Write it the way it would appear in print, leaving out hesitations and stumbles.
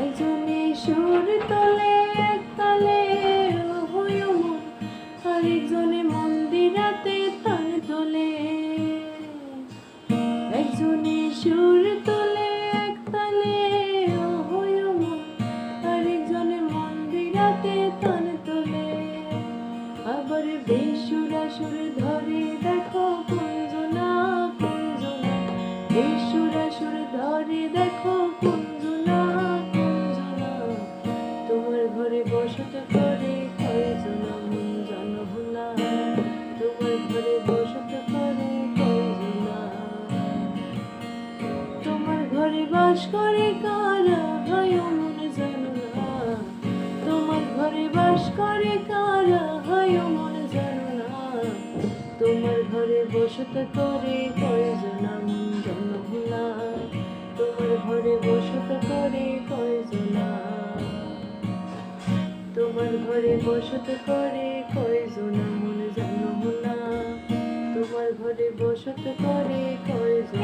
একজনে সুর তোলে এক তালে হই মন, আরেকজনে মন্দিরাতে তান তোলে। একজনে সুর তোলে এক তালে হই মন, আরেকজনে মন্দিরাতে তান তোলে। আবার বেসুরা সুর ধরে দেখো কুঞ্জনা কুঞ্জনা, বেসুরা সুর ধরে দেখো কুঞ্জনা কুঞ্জনা। তোমার ঘরে বসত করে কয়জনা মন জানো না, তোমার ঘরে বসত করে কয়জনা। তোমার ঘরে বাস করে কারা হয় মন জানো না, তোমার ঘরে বাস করে কারা হয় মন জানো না। তোমার ঘরে বসত করে কয়জনা মন জানো না, তোমার ঘরে বসত করে কয়জনা। তোমার ঘরে বসত করে কয়জনা মন জানো না, তোমার ঘরে বসত করে কয়জনা।